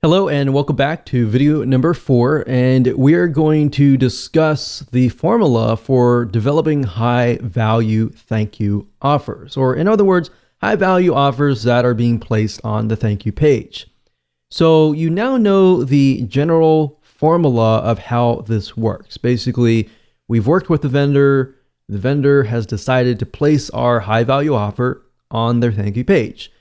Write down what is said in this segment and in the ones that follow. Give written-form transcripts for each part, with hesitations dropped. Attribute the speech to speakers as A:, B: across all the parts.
A: Hello and welcome back to video number 4, and we are going to discuss the formula for developing high value thank you offers, or in other words, high value offers that are being placed on the thank you page. So you now know the general formula of how this works. Basically, we've worked with the vendor has decided to place our high value offer on their thank you page.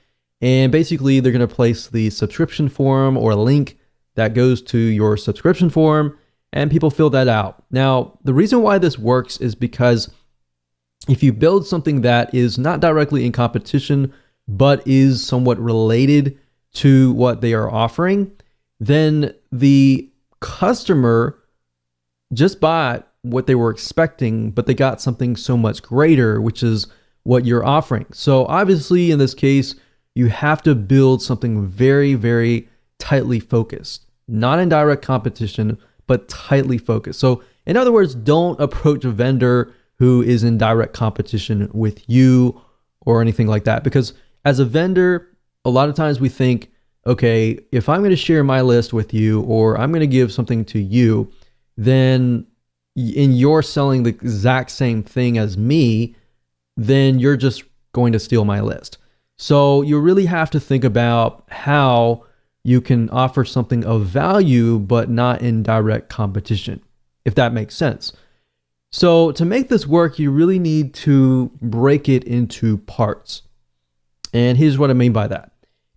A: And basically, they're going to place the subscription form or a link that goes to your subscription form, and people fill that out. Now, the reason why this works is because if you build something that is not directly in competition, but is somewhat related to what they are offering, then the customer just bought what they were expecting, but they got something so much greater, which is what you're offering. So obviously, in this case, you have to build something very, very tightly focused, not in direct competition, but tightly focused. So in other words, don't approach a vendor who is in direct competition with you or anything like that. Because as a vendor, a lot of times we think, okay, if I'm going to share my list with you, or I'm going to give something to you, then and you're selling the exact same thing as me, then you're just going to steal my list. So you really have to think about how you can offer something of value, but not in direct competition, if that makes sense. So to make this work, you really need to break it into parts. And here's what I mean by that.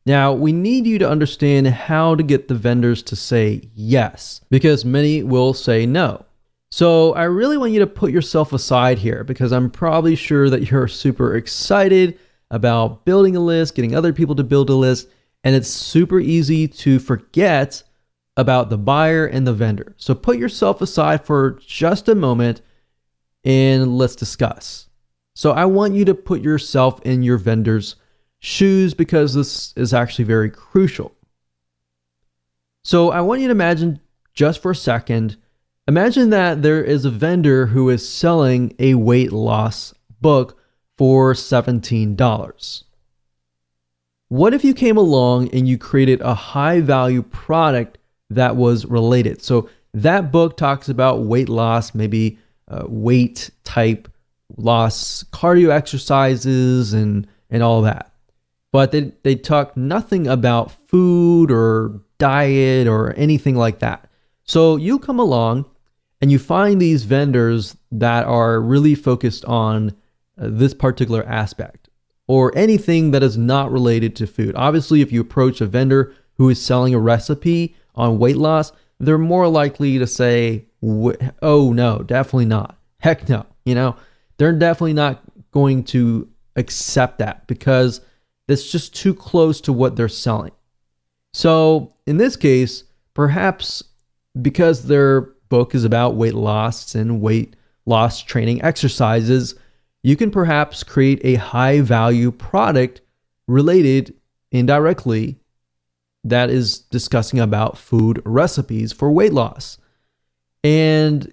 A: Now, we need you to understand how to get the vendors to say yes, because many will say no. So I really want you to put yourself aside here, because I'm probably sure that you're super excited about building a list, getting other people to build a list, and it's super easy to forget about the buyer and the vendor. So put yourself aside for just a moment and let's discuss. So I want you to put yourself in your vendor's shoes, because this is actually very crucial. So I want you to imagine, just for a second, imagine that there is a vendor who is selling a weight loss book for $17. What if you came along and you created a high value product that was related? So that book talks about weight loss, maybe weight type loss, cardio exercises, and all that. But they talk nothing about food or diet or anything like that. So you come along and you find these vendors that are really focused on this particular aspect, or anything that is not related to food. Obviously, if you approach a vendor who is selling a recipe on weight loss, they're more likely to say, oh no, definitely not. Heck no. They're definitely not going to accept that, because it's just too close to what they're selling. So in this case, perhaps because their book is about weight loss and weight loss training exercises, you can perhaps create a high value product related indirectly that is discussing about food recipes for weight loss. And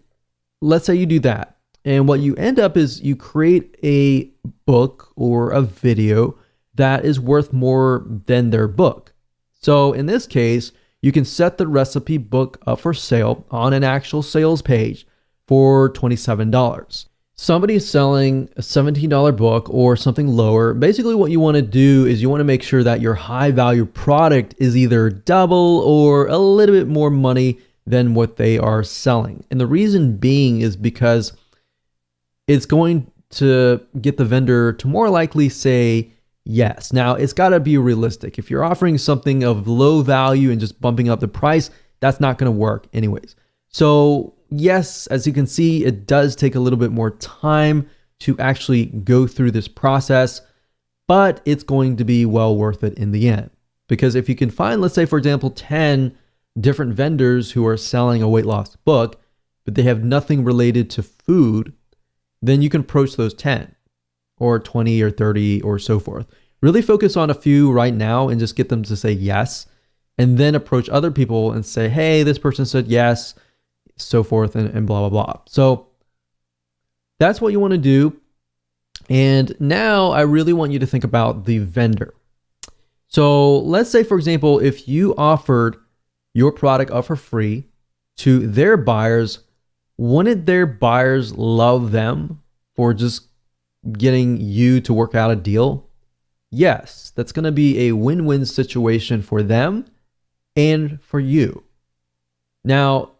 A: let's say you do that. And what you end up is you create a book or a video that is worth more than their book. So in this case, you can set the recipe book up for sale on an actual sales page for $27. Somebody is selling a $17 book or something lower. Basically, what you want to do is you want to make sure that your high value product is either double or a little bit more money than what they are selling. And the reason being is because it's going to get the vendor to more likely say yes. Now, it's got to be realistic. If you're offering something of low value and just bumping up the price, that's not going to work anyways. So yes, as you can see, it does take a little bit more time to actually go through this process, but it's going to be well worth it in the end. Because if you can find, let's say, for example, 10 different vendors who are selling a weight loss book, but they have nothing related to food, then you can approach those 10 or 20 or 30 or so forth. Really focus on a few right now and just get them to say yes, and then approach other people and say, hey, this person said yes, so forth, and blah, blah, blah. So that's what you want to do. And now I really want you to think about the vendor. So let's say, for example, if you offered your product up for free to their buyers, wouldn't their buyers love them for just getting you to work out a deal? Yes, that's going to be a win-win situation for them and for you. Now,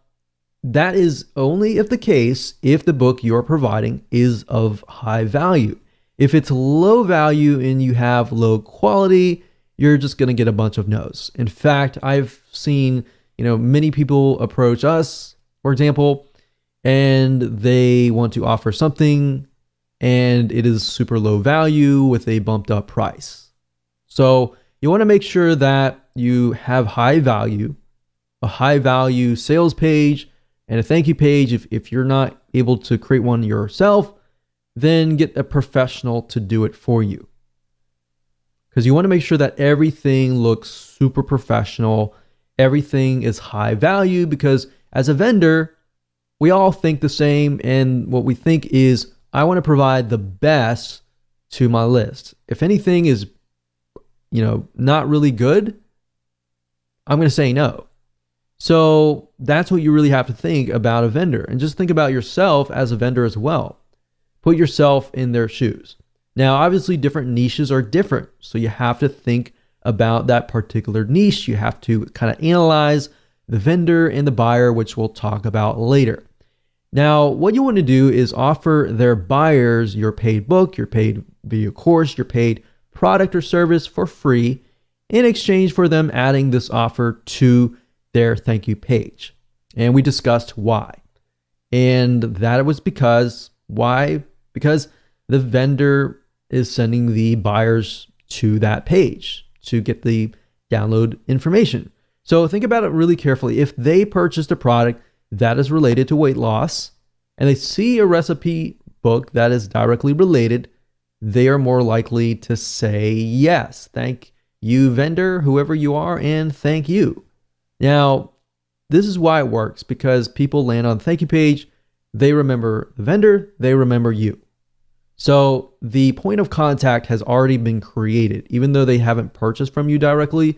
A: that is only if the book you're providing is of high value. If it's low value and you have low quality, you're just going to get a bunch of no's. In fact, I've seen, many people approach us, for example, and they want to offer something and it is super low value with a bumped up price. So you want to make sure that you have high value, a high value sales page and a thank you page. If you're not able to create one yourself, then get a professional to do it for you. Because you want to make sure that everything looks super professional. Everything is high value, because as a vendor, we all think the same. And what we think is, I want to provide the best to my list. If anything is, not really good, I'm going to say no. So that's what you really have to think about a vendor, and just think about yourself as a vendor as well. Put yourself in their shoes. Now, obviously different niches are different. So you have to think about that particular niche. You have to kind of analyze the vendor and the buyer, which we'll talk about later. Now, what you want to do is offer their buyers your paid book, your paid video course, your paid product or service for free in exchange for them adding this offer to their thank you page. And we discussed why. And that was why? Because the vendor is sending the buyers to that page to get the download information. So think about it really carefully. If they purchased a product that is related to weight loss and they see a recipe book that is directly related, they are more likely to say yes. Thank you, vendor, whoever you are, and thank you. Now, this is why it works, because people land on the thank you page, they remember the vendor, they remember you. So the point of contact has already been created. Even though they haven't purchased from you directly,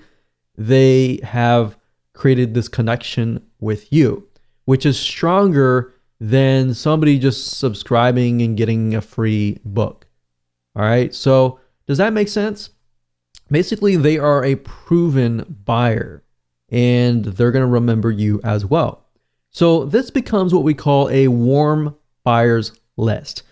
A: they have created this connection with you, which is stronger than somebody just subscribing and getting a free book. All right. So does that make sense? Basically, they are a proven buyer and they're going to remember you as well. So this becomes what we call a warm buyers list.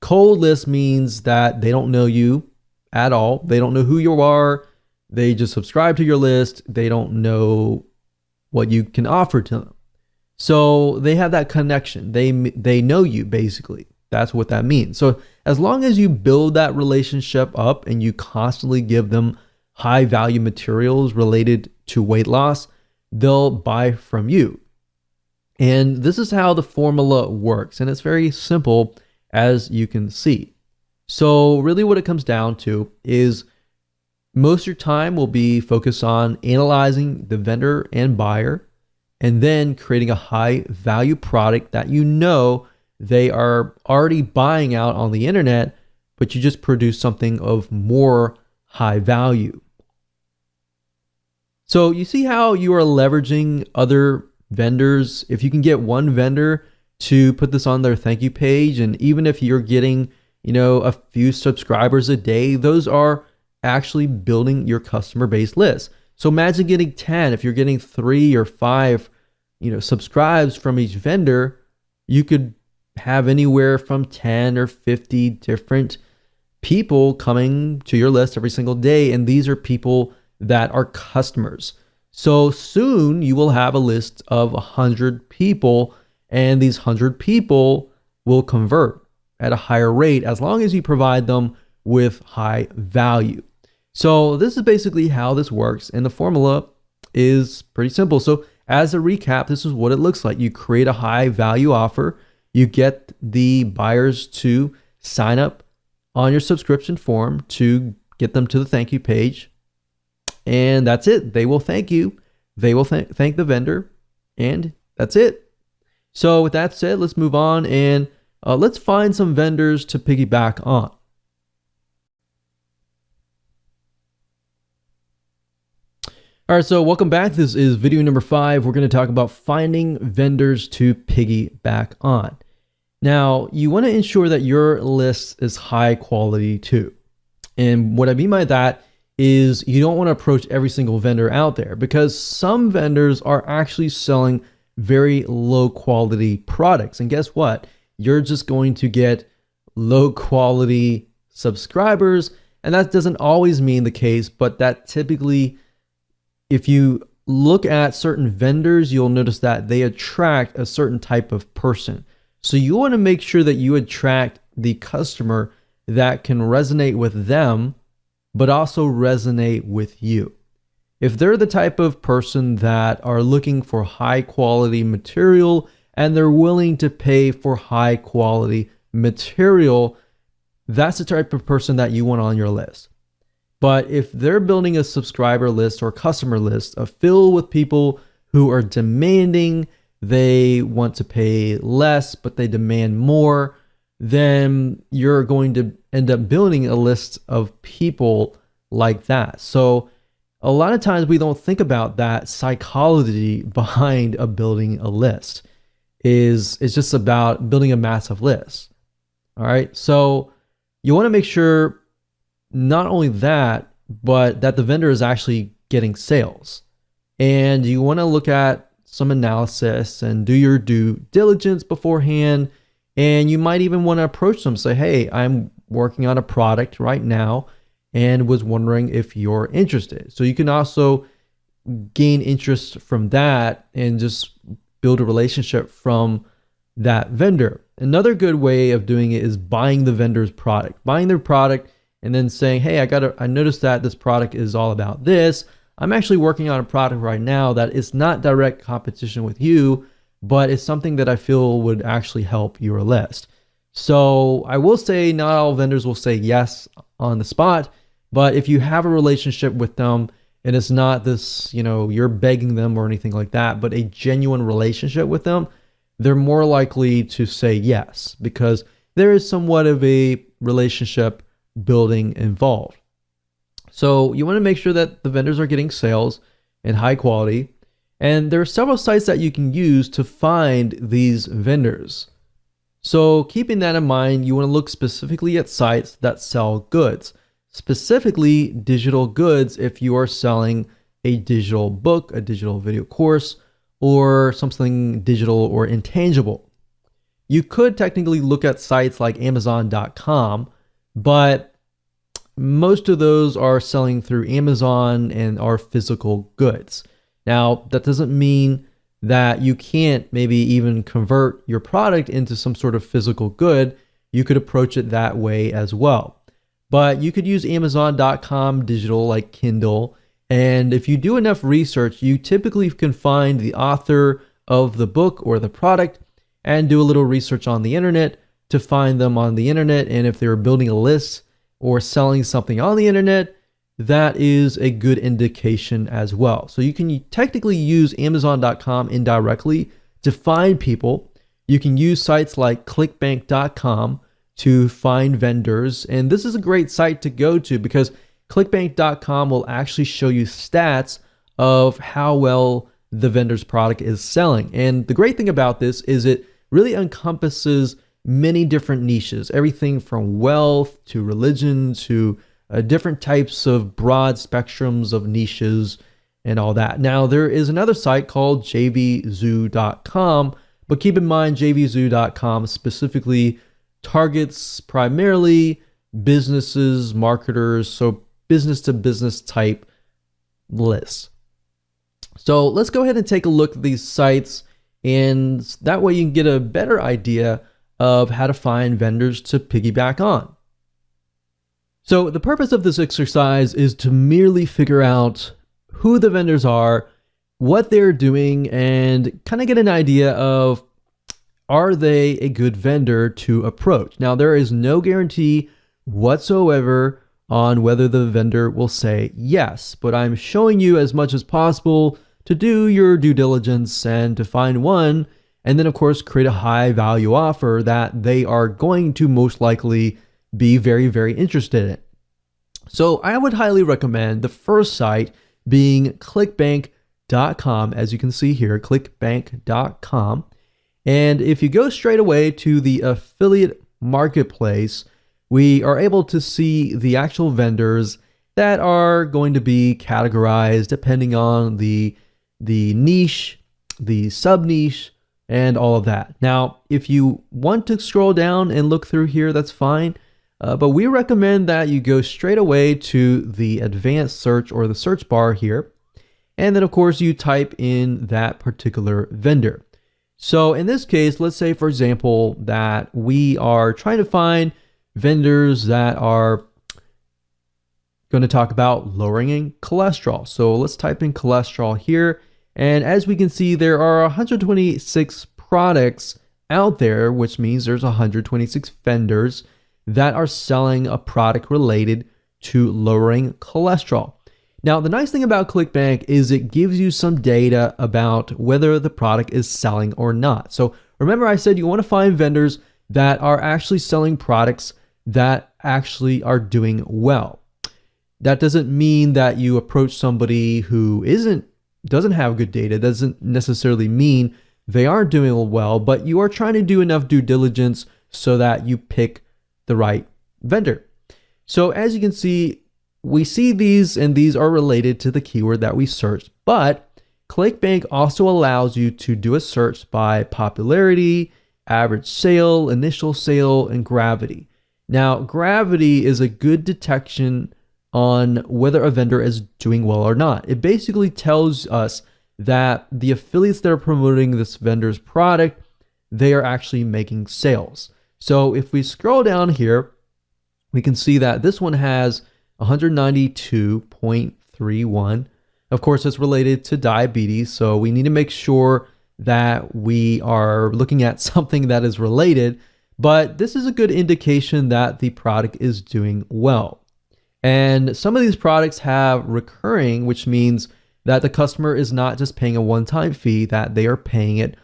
A: Cold list means that they don't know you at all. They don't know who you are. They just subscribe to your list. They don't know what you can offer to them. So they have that connection. They know you, basically. That's what that means. So as long as you build that relationship up and you constantly give them high value materials related to weight loss, they'll buy from you. And this is how the formula works. And it's very simple, as you can see. So really what it comes down to is most of your time will be focused on analyzing the vendor and buyer, and then creating a high value product that they are already buying out on the internet, but you just produce something of more high value. So you see how you are leveraging other vendors. If you can get one vendor to put this on their thank you page, and even if you're getting, a few subscribers a day, those are actually building your customer base list. So imagine getting 10. If you're getting 3 or 5, subscribes from each vendor, you could have anywhere from 10 or 50 different people coming to your list every single day. And these are people that are customers. So soon you will have a list of 100 people, and these 100 people will convert at a higher rate as long as you provide them with high value. So this is basically how this works, and the formula is pretty simple. So as a recap, this is what it looks like. You create a high value offer, you get the buyers to sign up on your subscription form to get them to the thank you page, and that's it. They will thank you, they will thank the vendor, and that's it. So with that said, let's move on and let's find some vendors to piggyback on. All All right, so welcome back. This is video number 5. We're going to talk about finding vendors to piggyback on. Now, you want to ensure that your list is high quality too. And what I mean by that is you don't want to approach every single vendor out there, because some vendors are actually selling very low quality products. And guess what? You're just going to get low quality subscribers. And that doesn't always mean the case, but that typically, if you look at certain vendors, you'll notice that they attract a certain type of person. So you want to make sure that you attract the customer that can resonate with them, but also resonate with you. If they're the type of person that are looking for high quality material and they're willing to pay for high quality material, that's the type of person that you want on your list. But if they're building a subscriber list or customer list filled with people who are demanding, they want to pay less, but they demand more, then you're going to end up building a list of people like that. So a lot of times we don't think about that psychology behind building a list. It's just about building a massive list. All right. So you want to make sure not only that, but that the vendor is actually getting sales. And you want to look at some analysis and do your due diligence beforehand. And you might even want to approach them, say, hey, I'm working on a product right now and was wondering if you're interested. So you can also gain interest from that and just build a relationship from that vendor. Another good way of doing it is buying the vendor's product, buying their product, and then saying, hey, I noticed that this product is all about this. I'm actually working on a product right now that is not direct competition with you, but it's something that I feel would actually help your list. So I will say not all vendors will say yes on the spot, but if you have a relationship with them and it's not this, you're begging them or anything like that, but a genuine relationship with them, they're more likely to say yes, because there is somewhat of a relationship building involved. So you want to make sure that the vendors are getting sales and high quality. And there are several sites that you can use to find these vendors. So keeping that in mind, you want to look specifically at sites that sell goods, specifically digital goods if you are selling a digital book, a digital video course, or something digital or intangible. You could technically look at sites like Amazon.com, but most of those are selling through Amazon and are physical goods. Now, that doesn't mean that you can't maybe even convert your product into some sort of physical good. You could approach it that way as well. But you could use Amazon.com digital like Kindle. And if you do enough research, you typically can find the author of the book or the product and do a little research on the internet to find them on the internet. And if they're building a list or selling something on the internet, that is a good indication as well. So you can technically use Amazon.com indirectly to find people. You can use sites like ClickBank.com to find vendors. And this is a great site to go to because ClickBank.com will actually show you stats of how well the vendor's product is selling. And the great thing about this is it really encompasses many different niches, everything from wealth to religion to different types of broad spectrums of niches and all that. Now, there is another site called jvzoo.com, but keep in mind jvzoo.com specifically targets primarily businesses, marketers, so business to business type lists. So let's go ahead and take a look at these sites, and that way you can get a better idea of how to find vendors to piggyback on. So the purpose of this exercise is to merely figure out who the vendors are, what they're doing, and kind of get an idea of, are they a good vendor to approach? Now, there is no guarantee whatsoever on whether the vendor will say yes, but I'm showing you as much as possible to do your due diligence and to find one, and then of course create a high value offer that they are going to most likely be very, very interested in. So I would highly recommend the first site being clickbank.com, as you can see here, clickbank.com. And if you go straight away to the affiliate marketplace, we are able to see the actual vendors that are going to be categorized depending on the niche, the sub niche, and all of that. Now, if you want to scroll down and look through here, that's fine. But we recommend that you go straight away to the advanced search or the search bar here. And then of course you type in that particular vendor. So in this case, let's say for example, that we are trying to find vendors that are going to talk about lowering cholesterol. So let's type in cholesterol here. And as we can see, there are 126 products out there, which means there's 126 vendors that are selling a product related to lowering cholesterol. Now, the nice thing about ClickBank is it gives you some data about whether the product is selling or not. So remember I said you want to find vendors that are actually selling products that actually are doing well. That doesn't mean that you approach somebody who doesn't have good data. Doesn't necessarily mean they aren't doing well, but you are trying to do enough due diligence so that you pick the right vendor. So as you can see, we see these and these are related to the keyword that we searched, but ClickBank also allows you to do a search by popularity, average sale, initial sale, and gravity. Now, gravity is a good detection on whether a vendor is doing well or not. It basically tells us that the affiliates that are promoting this vendor's product, they are actually making sales. So if we scroll down here, we can see that this one has 192.31. Of course, it's related to diabetes, so we need to make sure that we are looking at something that is related, but this is a good indication that the product is doing well. And some of these products have recurring, which means that the customer is not just paying a one-time fee, that they are paying it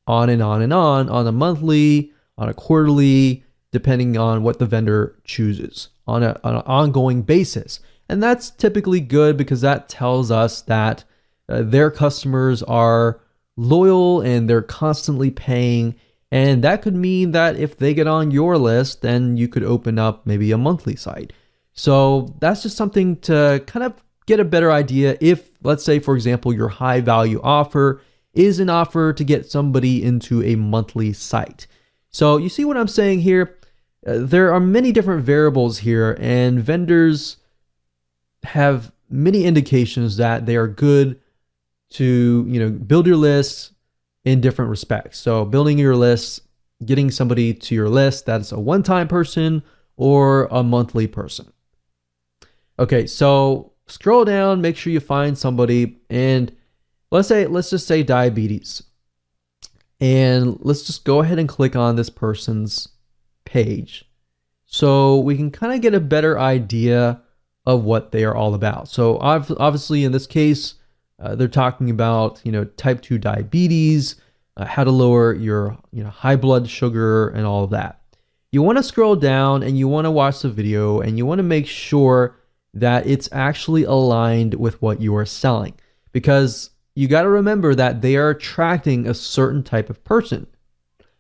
A: on and on and on a monthly, on a quarterly, depending on what the vendor chooses, on an ongoing basis. And that's typically good because that tells us that their customers are loyal and they're constantly paying. And that could mean that if they get on your list, then you could open up maybe a monthly site. So that's just something to kind of get a better idea if, let's say, for example, your high value offer is an offer to get somebody into a monthly site. So you see what I'm saying here? There are many different variables here, and vendors have many indications that they are good to, build your lists in different respects. So building your lists, getting somebody to your list that's a one-time person or a monthly person. Okay, so scroll down, make sure you find somebody, and let's just say diabetes. And let's just go ahead and click on this person's page so we can kind of get a better idea of what they are all about. So obviously in this case, they're talking about, type 2 diabetes, how to lower your, high blood sugar and all of that. You want to scroll down and you want to watch the video and you want to make sure that it's actually aligned with what you are selling, because you got to remember that they are attracting a certain type of person.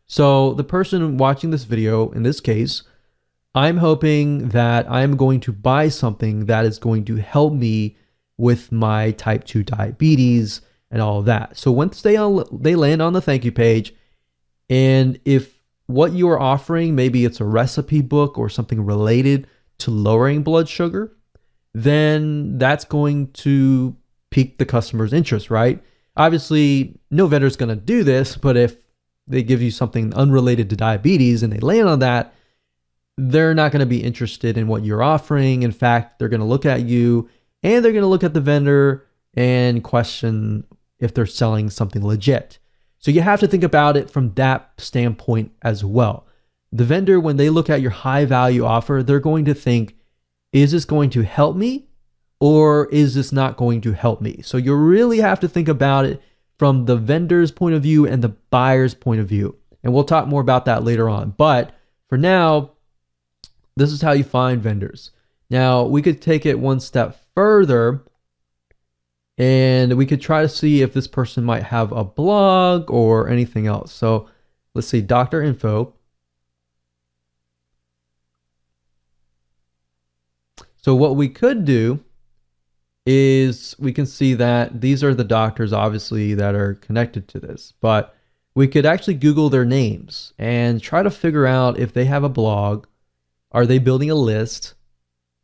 A: So the person watching this video, in this case, I'm hoping that I'm going to buy something that is going to help me with my type 2 diabetes and all of that. So once they land on the thank you page, and if what you are offering, maybe it's a recipe book or something related to lowering blood sugar, then that's going to pique the customer's interest, right? Obviously, no vendor is going to do this, but if they give you something unrelated to diabetes and they land on that, they're not going to be interested in what you're offering. In fact, they're going to look at you and they're going to look at the vendor and question if they're selling something legit. So you have to think about it from that standpoint as well. The vendor, when they look at your high value offer, they're going to think, is this going to help me or is this not going to help me? So you really have to think about it from the vendor's point of view and the buyer's point of view. And we'll talk more about that later on. But for now, this is how you find vendors. Now, we could take it one step further And we could try to see if this person might have a blog or anything else. So let's see, doctor info. So what we could do is we can see that these are the doctors, obviously, that are connected to this. But we could actually Google their names and try to figure out if they have a blog, are they building a list,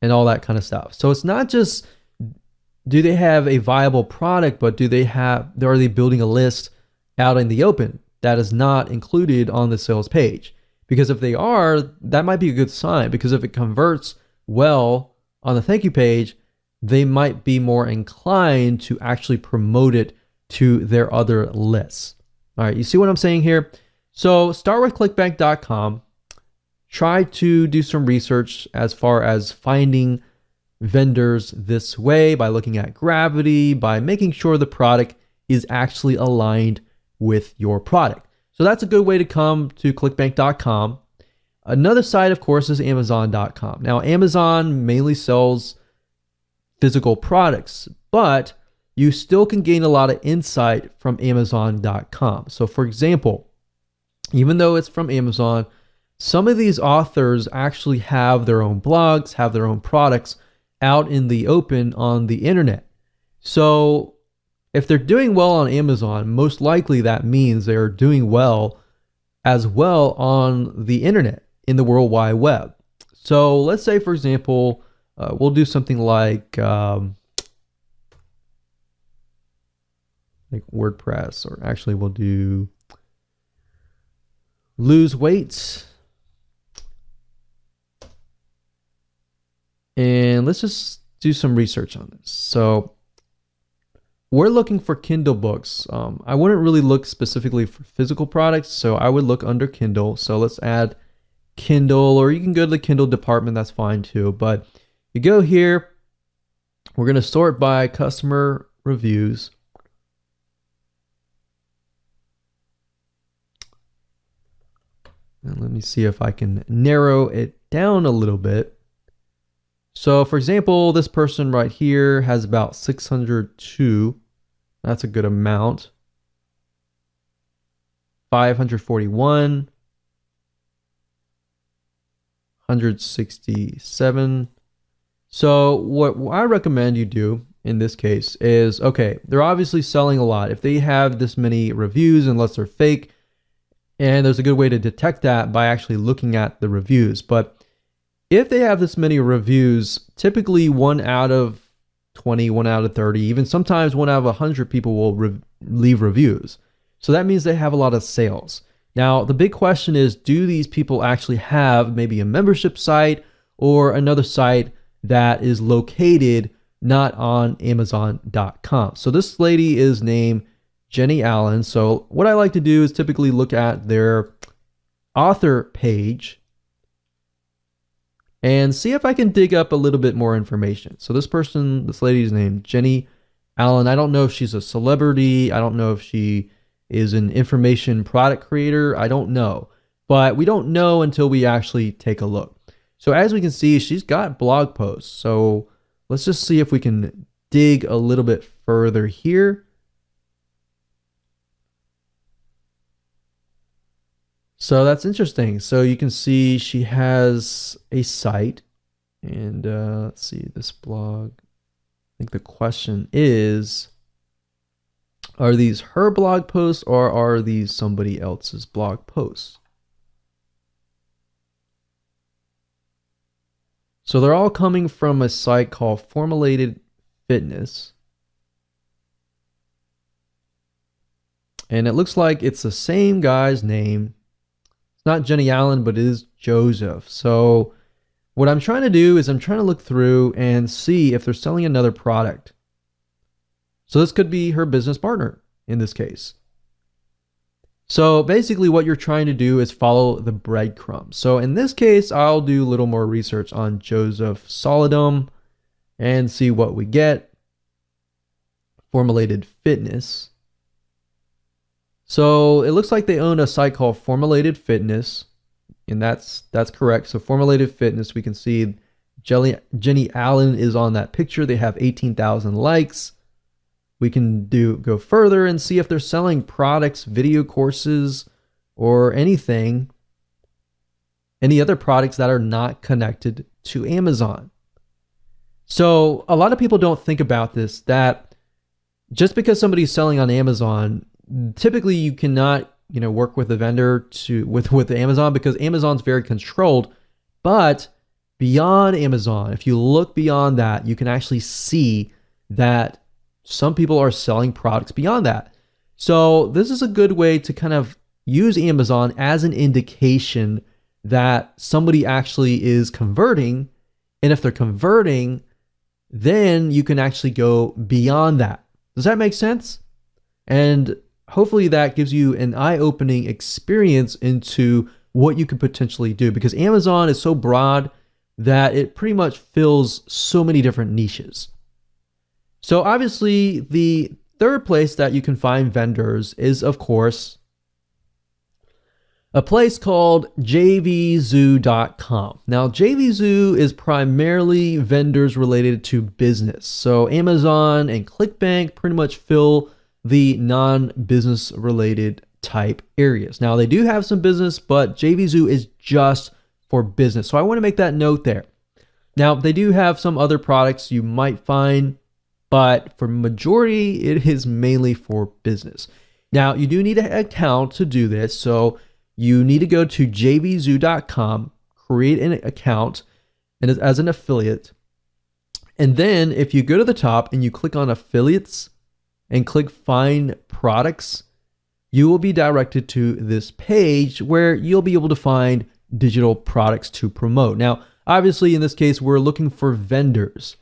A: and all that kind of stuff. So it's not just do they have a viable product, but are they building a list out in the open that is not included on the sales page? Because if they are, that might be a good sign, because if it converts well on the thank you page, they might be more inclined to actually promote it to their other lists. All right, you see what I'm saying here? So start with clickbank.com. Try to do some research as far as finding vendors this way by looking at gravity, by making sure the product is actually aligned with your product. So that's a good way to come to clickbank.com. Another site, of course, is amazon.com. Now, Amazon mainly sells physical products, but you still can gain a lot of insight from amazon.com. So for example, even though it's from Amazon, some of these authors actually have their own blogs, have their own products out in the open on the internet. So if they're doing well on Amazon, most likely that means they're doing well as well on the internet, in the World Wide Web. So let's say, for example, we'll do something like WordPress, or actually we'll do lose weight. And let's just do some research on this. So we're looking for Kindle books. I wouldn't really look specifically for physical products, so I would look under Kindle. So let's add Kindle, or you can go to the Kindle department, that's fine too. But you go here, we're going to sort by customer reviews. And let me see if I can narrow it down a little bit. So for example, this person right here has about 602. That's a good amount. 541. 167. So what I recommend you do in this case is, okay, they're obviously selling a lot. If they have this many reviews, unless they're fake, and there's a good way to detect that by actually looking at the reviews. But if they have this many reviews, typically 1 out of 20, 1 out of 30, even sometimes 1 out of 100 people will leave reviews. So that means they have a lot of sales. Now, the big question is, do these people actually have maybe a membership site or another site that is located not on Amazon.com? So this lady is named Jenny Allen. So what I like to do is typically look at their author page and see if I can dig up a little bit more information. So this lady's named Jenny Allen. I don't know if she's a celebrity. I don't know if she is an information product creator. I don't know. But we don't know until we actually take a look. So as we can see, she's got blog posts. So let's just see if we can dig a little bit further here. So that's interesting. So you can see she has a site, and let's see this blog. I think the question is, are these her blog posts or are these somebody else's blog posts? So they're all coming from a site called Formulated Fitness. And it looks like it's the same guy's name. It's not Jenny Allen, but it is Joseph. So what I'm trying to do is I'm trying to look through and see if they're selling another product. So this could be her business partner in this case. So basically what you're trying to do is follow the breadcrumbs. So in this case, I'll do a little more research on Joseph Solidum and see what we get. Formulated Fitness. So it looks like they own a site called Formulated Fitness, and that's correct. So Formulated Fitness, we can see Jenny Allen is on that picture. They have 18,000 likes. We can go further and see if they're selling products, video courses, or anything, any other products that are not connected to Amazon. So a lot of people don't think about this, that just because somebody's selling on Amazon, typically you cannot, work with a vendor with Amazon, because Amazon's very controlled. But beyond Amazon, if you look beyond that, you can actually see that some people are selling products beyond that. So this is a good way to kind of use Amazon as an indication that somebody actually is converting. And if they're converting, then you can actually go beyond that. Does that make sense? And hopefully that gives you an eye-opening experience into what you could potentially do, because Amazon is so broad that it pretty much fills so many different niches. So obviously the third place that you can find vendors is, of course, a place called jvzoo.com. Now, JVZoo is primarily vendors related to business. So Amazon and ClickBank pretty much fill the non-business related type areas. Now, they do have some business, but JVZoo is just for business. So I want to make that note there. Now, they do have some other products you might find, but for majority, it is mainly for business. Now, you do need an account to do this. So you need to go to jvzoo.com, create an account and as an affiliate. And then if you go to the top and you click on affiliates and click find products, you will be directed to this page where you'll be able to find digital products to promote. Now, obviously in this case, we're looking for vendors,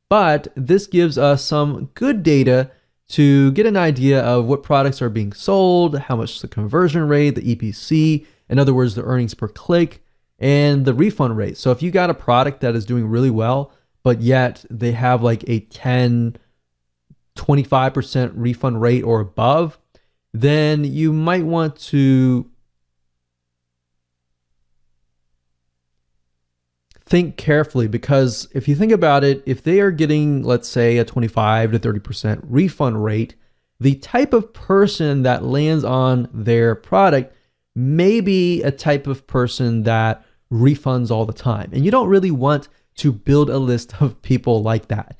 A: but this gives us some good data to get an idea of what products are being sold, how much the conversion rate, the EPC, in other words, the earnings per click, and the refund rate. So if you got a product that is doing really well, but yet they have like a 10, 25% refund rate or above, then you might want to think carefully, because if you think about it, if they are getting, let's say, a 25 to 30% refund rate, the type of person that lands on their product may be a type of person that refunds all the time. And you don't really want to build a list of people like that,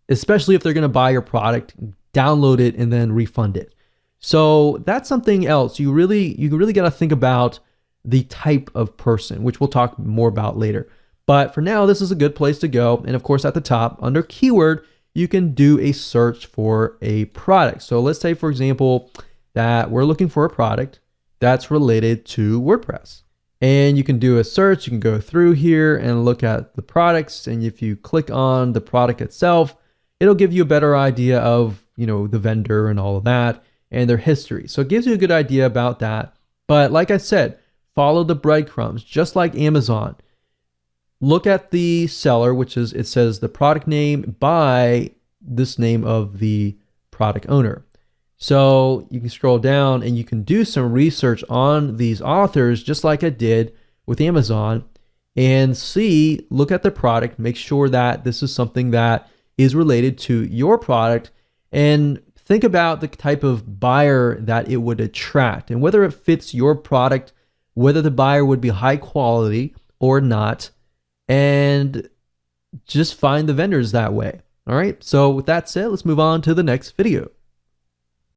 A: especially if they're going to buy your product, download it, and then refund it. So that's something else. You really got to think about the type of person, which we'll talk more about later. But for now, this is a good place to go. And of course, at the top under keyword, you can do a search for a product. So let's say, for example, that we're looking for a product that's related to WordPress. And you can do a search. You can go through here and look at the products. And if you click on the product itself, it'll give you a better idea of, the vendor and all of that and their history. So it gives you a good idea about that. But like I said, follow the breadcrumbs, just like Amazon. Look at the seller, which is, it says the product name by this name of the product owner. So you can scroll down and you can do some research on these authors, just like I did with Amazon, and look at the product, make sure that this is something that is related to your product, and think about the type of buyer that it would attract and whether it fits your product, whether the buyer would be high quality or not, and just find the vendors that way. All right. So with that said, let's move on to the next video.